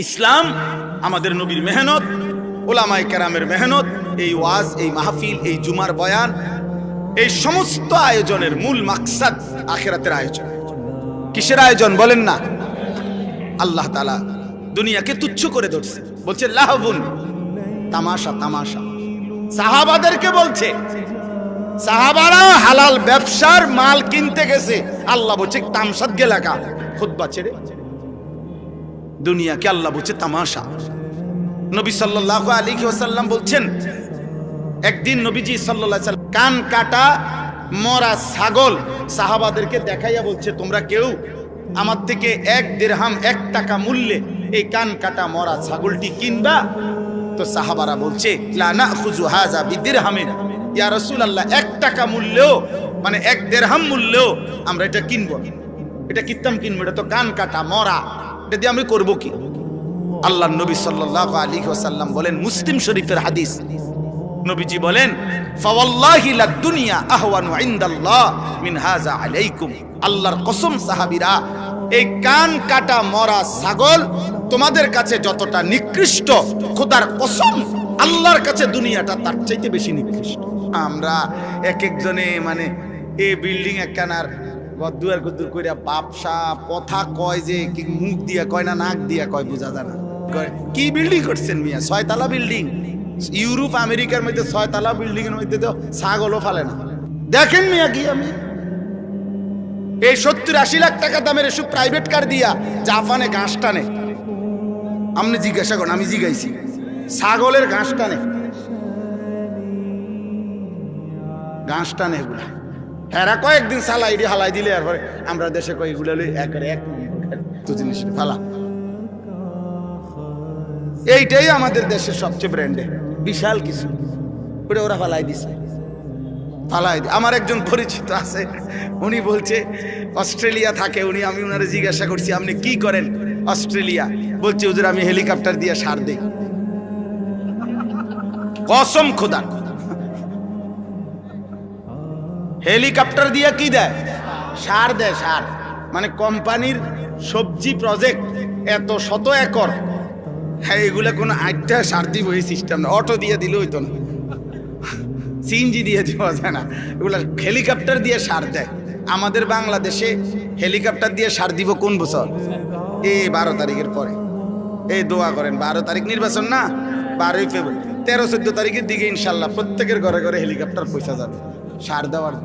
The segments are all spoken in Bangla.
ইসলাম আমাদের নবীর মেহনত, ওলামায়ে কেরামের মেহনত, এই ওয়াজ, এই মাহফিল, এই জুমার বয়ান, এই সমস্ত আয়োজনের মূল মাকসাদ আখিরাতের আয়োজন। কিসের আয়োজন বলেন না? আল্লাহ তাআলা দুনিয়াকে তুচ্ছ করে ধরছে, বলছে লাহবুন, তামাশা তামাশা। সাহাবাদেরকে বলছে, সাহাবারা হালাল ব্যবসার মাল কিনতে গেছে, আল্লাহ বলছে তামসাদ গেলাকা, খুতবা ছেড়ে। দুনিয়াকে আল্লাহ বলছে তামাশা। নবী সাল্লাল্লাহু আলাইহি ওয়াসাল্লাম বলছেন, একদিন নবীজি সাল্লাল্লাহু আলাইহি ওয়াসাল্লাম কান কাটা মরা ছাগল সাহাবাদেরকে দেখাইয়া বলছে, তোমরা কেউ আমার থেকে 1 দিরহাম 1 টাকা মূল্যে এই কান কাটা মরা ছাগলটি কিনবা? তো সাহাবারা বলছে, লা নাখুযু হাযা বিদিরহামিন, ইয়া রাসূলুল্লাহ, 1 টাকা মূল্যেও, মানে 1 দিরহাম মূল্যেও আমরা এটা কিনবো। এটা কিতাম কিনবো, এটা তো কান কাটা মরা, এটা দিয়ে আমি করবো কি? আল্লাহর নবী সাল্লাল্লাহু আলাইহি ওয়াসাল্লাম বলেন, মুসলিম শরীফের হাদিস, নবীজি বলেন, ফাওয়াল্লাহি লাদ দুনিয়া আহওয়ানু ইনদাল্লাহ মিন হাযা আলাইকুম। আল্লাহর কসম সাহাবীরা, এই কান কাটা মরা ছাগল তোমাদের কাছে যতটা নিকৃষ্ট, খোদার কসম আল্লাহর কাছে দুনিয়াটা তার চাইতে বেশি নিকৃষ্ট। আমরা এক একজনে মানে এই বিল্ডিং একখানার গদ্দুয়ার গদ্দুর কইরা বাপসা কথা কয়, যে কি মুখ দিয়া কয় না নাক দিয়া কয় বোঝা যায় না। কি বিল্ডিং করছেন মিয়া? 6 তলা বিল্ডিং। ইউরোপ আমেরিকার মধ্যে 6 তলা বিল্ডিং এর মধ্যে তো ছাগলও ফালে না। দেখেন মিয়া কি আমি এই 70-80 লাখ টাকা দামের এসব প্রাইভেট কার দিয়া জাপানে ঘাস টানে। আপনি জিজ্ঞাসা করেন, আমি জিজ্ঞাইছি, ছাগলের ঘাস টানে, ঘাস টানে এগুলা। হেরা কয়েকদিন চালাই দিয়ে হালাই দিলে এরপরে আমরা দেশে কয় এগুলো একবারে এক জিনিস ফালা। এইটাই আমাদের দেশের সবচেয়ে ব্র্যান্ডে বিশাল কিছু ওটা ওরা ফালাই দিছে, ফালাই। আমার একজন পরিচিত আছে, উনি বলছে অস্ট্রেলিয়া থাকে উনি। আমি ওনারে জিজ্ঞাসা করছি, আপনি কি করেন অস্ট্রেলিয়া? বলছে হুজুর আমি হেলিকপ্টার দিয়ে সার দেই। কসম খোদা, হেলিকপ্টার দিয়ে কি দেয়? সার দেয়। সার মানে কোম্পানির সবজি প্রজেক্ট, এত শত একর, হ্যাঁ এগুলা কোনো আটটা সার দিব এই সিস্টেম না। অটো দিয়ে দিলে হইতো না, সিএনজি দিয়ে দেওয়া যায় না, এগুলা হেলিকপ্টার দিয়ে সার দেয়। আমাদের বাংলাদেশে হেলিকপ্টার দিয়ে সার দিব কোন বছর? এই 12 তারিখের পরে। এই দোয়া করেন, 12 তারিখ নির্বাচন না, 12ই ফেব্রুয়ারি, 13-14 তারিখের দিকে ইনশাল্লাহ প্রত্যেকের ঘরে ঘরে হেলিকপ্টার পয়সা যাবে সার দেওয়ার।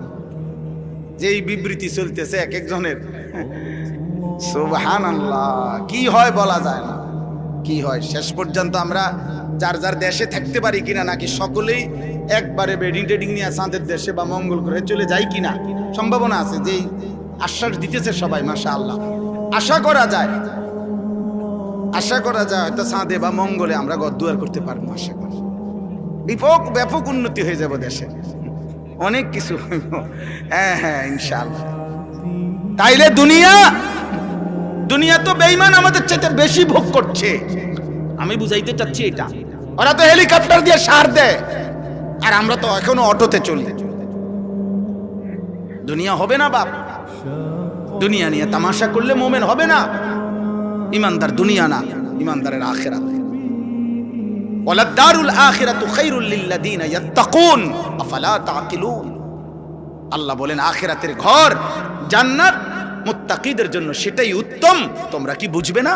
যেই বিবৃতি চলতেছে এক একজনের, সুবহানাল্লাহ, কি হয় বলা যায় না, কি হয়। শেষ পর্যন্ত আমরা যার যার দেশে থাকতে পারি কিনা, নাকি সকলেই একবারে বেডিং টেডিং নিয়ে চাঁদের দেশে বা মঙ্গল গ্রহে চলে যায় কিনা, সম্ভাবনা আছে। যেই আশ্বাস দিতেছে সবাই, মাশাআল্লাহ, আশা করা যায়, আশা করা যায় হয়তো চাঁদে বা মঙ্গলে আমরা গদ্দুয়ার করতে পারবো। আশা করি ব্যাপক উন্নতি হয়ে যাবে দেশে, অনেক কিছু। হ্যাঁ হ্যাঁ ইনশাআল্লাহ। তাইলে দুনিয়া তো বেঈমান আমাদের চাইতে বেশি ভোগ করছে। আমি বুঝাইতে চাচ্ছি এটা, ওরা তো হেলিকপ্টার দিয়ে সার দেয়, আর আমরা তো এখনো অটোতে চলি। দুনিয়া হবে না বাপ, দুনিয়া নিয়ে তামাশা করলে মোমেন হবে না। ইমানদার দুনিয়া না, ইমানদারের আখিরাত। ওয়ালাদ দারুল আখিরাতু খায়রুল লিল্লাযিনা ইয়াত্তাকুন আফালা তাকিলুন। আল্লাহ বলেন আখিরাতের ঘর জান্নাত মুত্তাকিদের জন্য সেটাই উত্তম, তোমরা কি বুঝবে না?